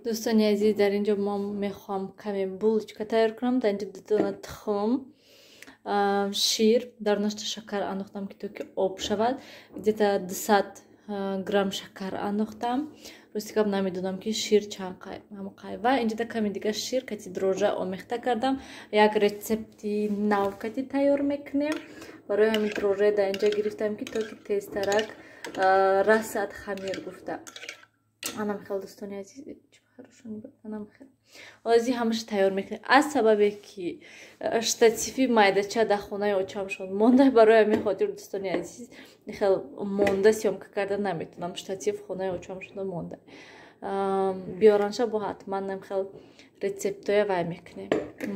دوستان عزیز در اینجا ما میخوام کمی بولچکا تیار کنم. در اینجا 2 دانه تخم، شیر، در نشت شکر انداختم که آب شود. دیتا 200 گرم شکر انداختم. راستی نمیدونم که شیر چند قای و اینجا کمی دیگه شیر کتی دروژه آمیخته کردم. یک رسپتی نو کتی تیار میکنیم. برای همین دروژه در اینجا گرفتم که تا که تیزترک رسد خمیر گفته. انا میخوام دوستان عزیز озӣ ҳамаша тайёр мекунем. аз сабабе ки штатсифи майдача дар хонаи очамшон монда, барои ҳамин хотир дӯстони азиз хел монда сёмка карда наметунам. штатсиф хонаи очамшон монда биёранша бо ҳатман хел рецептоя вай мекунем,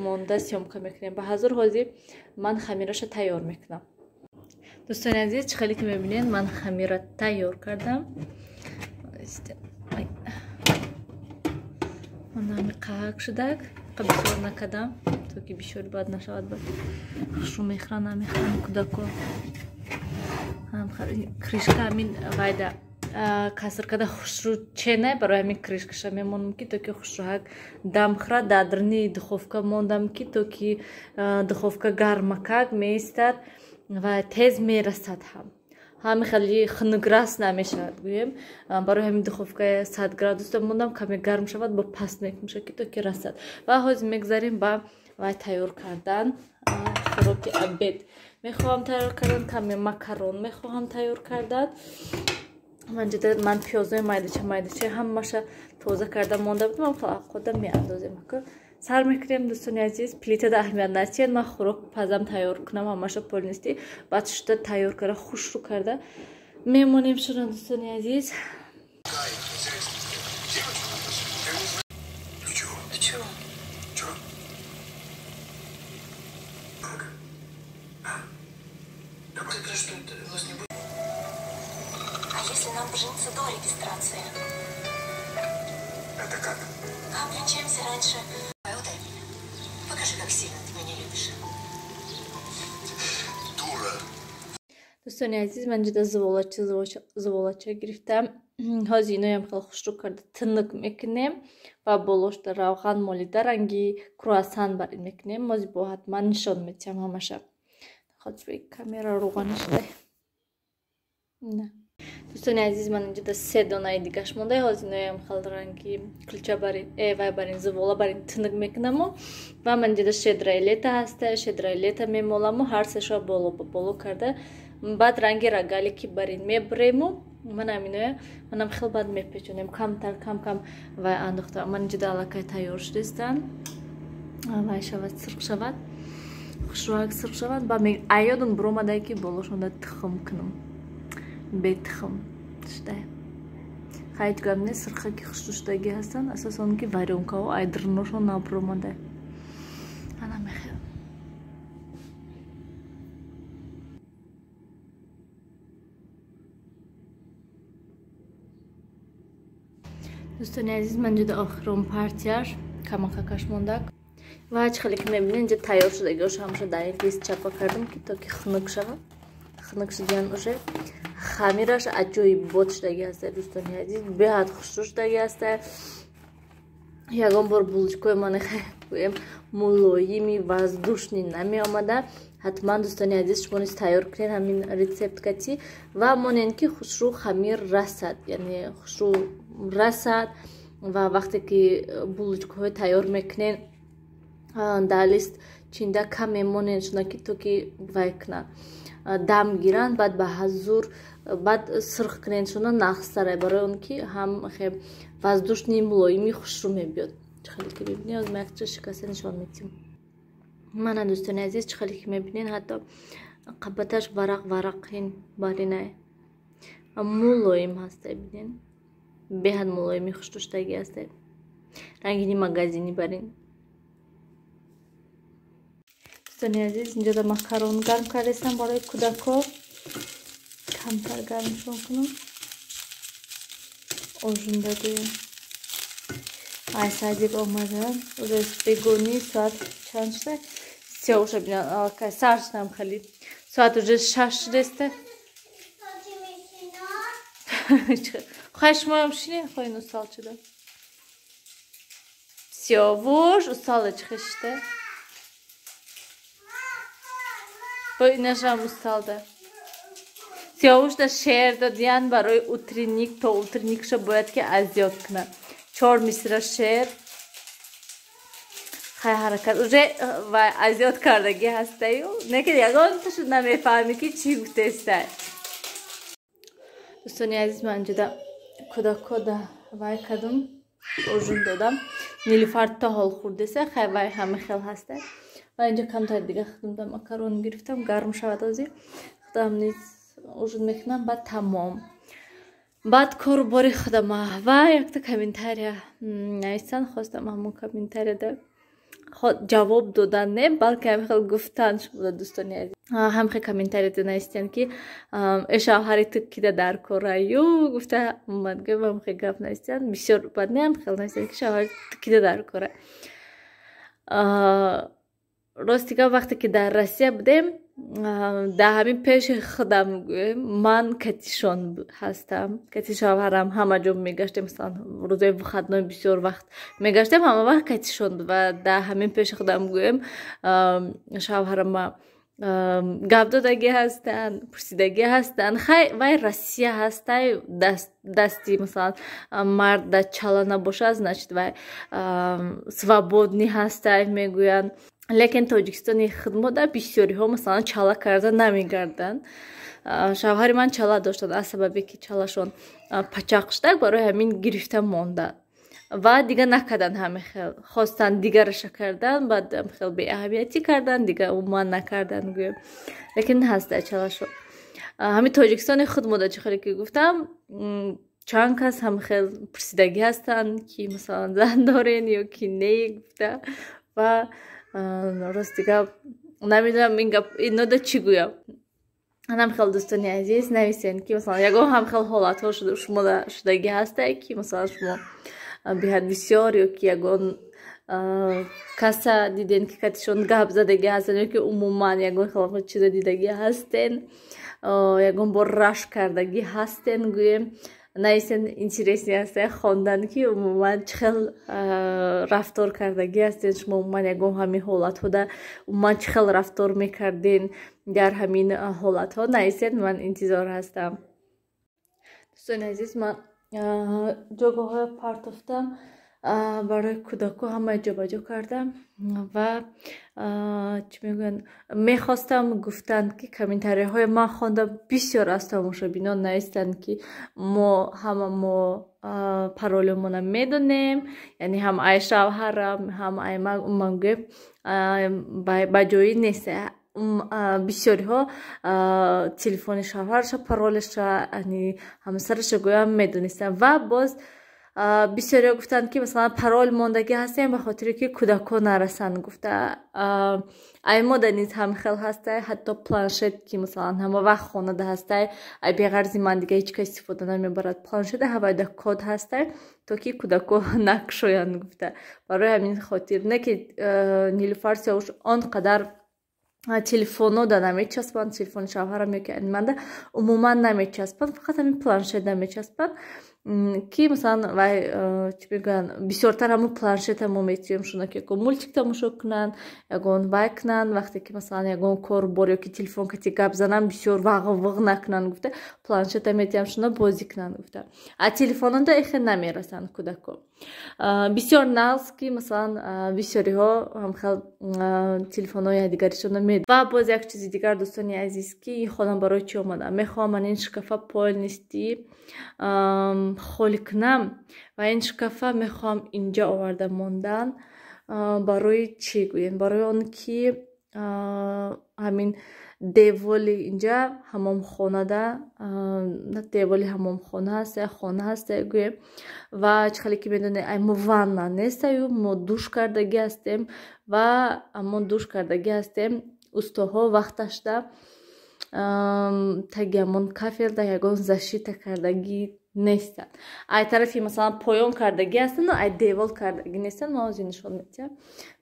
монда сёмка мекунем. ба ҳазур ҳозир ман хамираша тайёр мекунам. дӯстони азиз чӣ хеле ки мебинед ман хамира тайёр кардам. Нами қаҳак шудак бисёр накардам то ки бисёр бад нашавад. хушрӯ мехӯрам намехӯрам кӯдако кришка ҳамин вайда каср карда хушрӯ чена. барои ҳамин кришкаша мемонам ки то ки хушрӯҳак дам хӯрад. дар дарни духовка мондам ки то ки духовка гармакак меистад ва тез мерасад. ҳами хеле хунуграс намешавад гӯем. барои ҳамин духовка 100 градуста мондам каме гарм шавад бо паст мекунша ки то ки расад. ва ҳозир мегзарем ба вай тайёр кардан хӯроки обед. мехоҳам тайёр кардан каме макарон мехоҳам тайёр кардан. ман пиёзои майдача ҳамаша тоза карда монда будам. фақат худам меандозем. сар мекунем дӯстони азиз. плитада аҳамият надиҳед. ман хӯрок пазам тайёр кунам ҳамаша полнисти. баъд шуда тайёр карда хушрӯ карда мемонем. шуна дӯстони азиз Если нам пожениться до регистрации? Это как? Обвенчаемся раньше. Удай меня. Покажи, как сильно ты меня любишь. Дура. дӯстони азиз ман ҷуда зуволача гирифтам. ҳозир иноям хеле хушрӯ карда тинук мекунем ва болошда равған молида ранги круассан бар ин мекунем. ҳозир бо ҳатман нишон медиҳам ҳамаша. хотири камера руғанишда на дӯстони азиз ман инҷода 3 донаи дигаш монда. ҳозир иноям хеле ранги кулча барин вай барин зувола барин тинук мекунаму ва ман инҷода шедраи лета ҳаста. шедраи лета мемоламу ҳар сеша боло ба боло карда баъд ранги рагали ки барин мебурему. манам хеле бад мепечонем камтар кам вай андохтам. ман инҷода аллакай тайёр шудастан. вай шавад сирқ шавад хушрӯҳак сирқ шавад. ба аёдам биромадай ки болошонда тухм кунам бетхм шудай. хайт гамне сирқа ки хушрӯ шудагӣ ҳастан асосан ки варёнкаҳо айдирношон набиромадай. ана мехел дӯстони азиз ман ҷуда охирон партияш камакакаш мондак ва чӣ хеле ки мебинед инҷа тайёр шудагиҳош ҳамаша дар ин лист чапа кардам ки то ки хунук шавад. хунук шудиян уже хамираш аҷоиб бод шудагӣ ҳаста. дӯстони азиз беҳад хушрӯ шудагӣ ҳаста. ягон бор булочкои ман гӯем мулоими воздушни намеомада. ҳатман дӯстони азиз шумо низ тайёр кунед ҳамин рецепткати ва монед ки хушрӯ хамир расад. яъне хушрӯ расад ва вақте ки булочкаҳои тайёр мекунед дар лист чинда кам мемонед шуна ки то ки вай кунад дам гиранд. баъд ба ҳазур баъд сирқ кунед шуна нахстаре барои он ки ҳам воздушни мулоими хушрӯ мебиёд. чӣ хеле ки мебинед ҳозир ман якча шикаста нишон медиҳам. мана дӯстони азиз чӣ хеле ки мебинед ҳатто қабаташ варақ ин баринае мулоим ҳаста. бинед беҳад мулоими хушрӯ шудагӣ ҳаста. рангини магазини барин. дӯстони азиз инҷода макарон гарм кардастам барои кӯдако. камтар гармшон кунам. ожин дадем. ай садик омадам. уже бегони соат чанд шуда? сеуша бинам аллакай сар шудам хеле. соат уже 6 шудаста. Хоҳиш моям шине хоҳи нусалчида. Siyavuş ustalı çıkıştı. Bu inasham ustaldı. Siyavuş da şehirde diyen var o utrинник, то утренник ша бояд ки азиёт кунад. 4 мисра шеър. Хай ҳаракат уже ва азиёт кардагӣ ҳастаю. Не ки ягон ташуд намефаҳмӣ ки чӣ гуфтестай. Дӯстони азиз, ман ҷуда кӯдакода вай кардам, ужун додам. Нилуфар то ҳол хӯрдеса, хай вай ҳама хел ҳастай. Ва инҷа камтар дига худамда макарон гирифтам, гарм шавад ози. Худам низ ужин мекунам, баъд тамом. Баъд кору бори худама ва якта комментария навистан хостам. Ҳамон комментарияда ҷавоб додан не, балки ҳамихел гуфтан шуда дӯстони азиз. Ҳамихел комментарияда навистан ки шавҳари ту кида дар кораю гуфта ман гӯям ҳамихел гап навистан. Бисёр бад не ҳамихел навистан ки шавҳари ту кида дар кора. Ростига вақте ки дар Россия будем, дар ҳамин пеши худам гӯем, ман катишон ҳастам. Кати шавҳарам ҳама ҷо мегаштем, масалан рӯзои выходной бисёр вақт мегаштем, ҳама вақт катишон ва дар ҳамин пеши худам гӯем, шавҳарама гап додагӣ ҳастанд, пурсидагӣ ҳастанд. Хай вай Россия ҳастай, дасти масалан марда чала набошад, значит вай свободни ҳастай мегӯянд. Лекин Тоҷикистони хидмотда бисёриҳо масалан чала карда намегарданд. Шавҳари ман чала доштанд, аз сабабе ки чалашон пачақ шудак барои ҳамин гирифта монданд ва дига накарданд. ҳамихел хостанд дигараша кардан, баъд ҳамихел беаҳамиятӣ карданд, дига умуман накарданд гӯем. Лекин ҳаста чалашо. Ҳамин Тоҷикистони хидмотда чӣ хеле ки гуфтам, чанд кас ҳамихел пурсидагӣ ҳастанд ки масалан зан дорен ё ки не гуфта ва ростига намедонам инода чӣ гӯям. ҳамихел дӯстони азиз нависен ки масалан ягон ҳамихел ҳолатҳо шумода шудагӣ ҳастай ки масалан шумо биҳад бисёр ё ки ягон каса диден ки катишон гап задагӣ ҳастен ё ки умуман ягон чиза дидагӣ ҳастен, ягон бор рашк кардагӣ ҳастен гӯем. Нависен интересни ҳастай хондан ки умуман чӣ хел рафтор кардагӣ ҳастен шумо, умуман ягон ҳамин ҳолатҳода умуман чӣ хел рафтор мекарден дар ҳамин ҳолатҳо. Нависен, ман интизор ҳастам. дӯстони азиз, ман ҷогоҳои партофтам барои кӯдако ҳама ҷобаҷо кардам ва чӣ мегӯянд, мехостам гуфтанд ки комментарияҳои ман хондам бисёр аз тамошобинон навистанд ки мо паролемона медонем, яъне ҳам ай шавҳарам, ҳам ай ман гӯем ба ҷои нест. бисёриҳо телефони шавҳарша паролеша ҳамсараша гӯям медонистанд ва боз бисёриҳо гуфтанд ки масалан парол мондагӣ ҳастем ба хотире ки кӯдако нарасанд гуфта. аймода низ ҳамихел ҳастай, ҳатто планшет ки масалан ҳама вақт хонада ҳастай, ай беғарзи ман дига ҳеҷ кас истифода намебарад планшета, ҳавайда код ҳастай то ки кӯдако накушоянд гуфта. барои ҳамин хотир не ки Нилуфар Сиёвуш он қадар телефонода намечаспанд, телефони шавҳарам ё ки манда умуман намечаспанд, фақат ҳамин планшета мечаспанд ки масалан вай чӣ мегӯянд, бисёртар ҳамун планшета мо метавонем шуна ки ягон мультик тамошо кунанд, ягон вай кунанд, вақте ки масалан ягон кор бор ё ки телефон кати гап зананд бисёр вағ накунанд гуфта, планшета метавонем шуна бозӣ кунанд гуфта. А телефонода эхе намерасанд кӯдако. бисёр нағз ки масалан бисёриҳо ҳамхел телефонҳои дигаришона мед. ва боз як чизи дигар дӯстони азиз ки ин хона барои чӣ омада, мехоҳам ман ин шкафа полнистӣ холӣ кунам ва ин шкафа мехоҳам инҷа оварда мондан. барои чӣ гӯем? Барои он ки ҳамин деволи инҷа ҳамомхонада, деволи ҳамомхона ҳаста, хона ҳаста гӯем ва чӣ хеле ки медонед ай мо ванна нестаю, мо душ кардагӣ ҳастем ва амон душ кардагӣ ҳастем устоҳо вақташда таги амон кафелда ягон защита кардагӣ нестанд. ай тарафи масалан поён кардагӣ ҳастанд, ай девол кардагӣ нестанд. ман озин нишон медиҳам.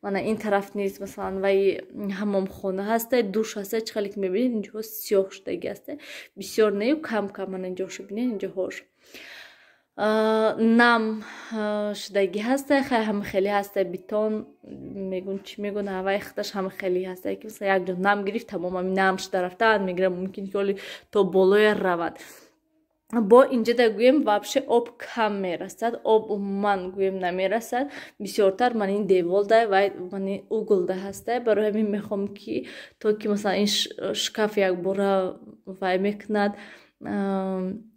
мана ин тараф низ масалан вай ҳамомхона ҳастай, душ ҳастай, чӣ хеле ки мебинед инҷоҳо сиёҳ шудагӣ ҳастай, бисёр нею кам кам. мана инҷоҳошо бинед, инҷоҳош нам шудагӣ ҳастае, ҳама хеле ҳастае бетон мегӯн чӣ мегӯн ҳаваи хаташ ҳама хеле ҳастае ки мисалан якҷо нам гирифт тамом ами нам шуда рафтаанд мегирам мумкин ки оли то болое равад. бо инҷа да гӯем вообще об кам мерасад, об умуман гӯем намерасад, бисёртар ман ин деволда ва ман ин углда ҳастае. Барои ҳамин мехоҳам ки то ки масалан ин шкаф якбора вай мекунад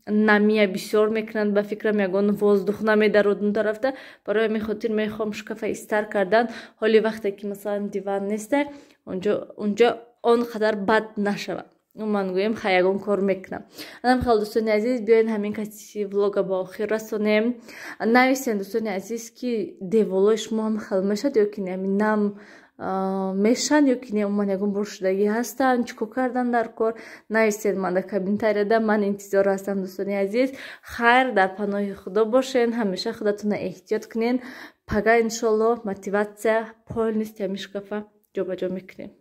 намия бисёр мекунад, ба фикрам ягон воздух намедарод он тарафта. Барои ҳамин хотир мехоҳам шкафа истар кардан ҳоли вақте ки масалан диван неста онҷо он қадар бад нашавад. ман гӯем ха ягон кор мекунам. Анам хел дӯстони азиз, биёед ҳамин каси влога ба охир расонем. Нависен дӯстони азиз ки деволои шумо ҳам хел мешад ё ки не ҳамин нам мешанд ё ки не умуман ягон бор шудагӣ ҳастанд, чӣ кор кардан дар кор. Нависен ман дар комментарияда, ман интизор ҳастам дӯстони азиз. Хайр, дар паноҳи худо бошен, ҳамеша худатонро эҳтиёт кунен. Пага иншолло мотиватсия полностью ҳамин шкафа ҷобаҷо мекунем.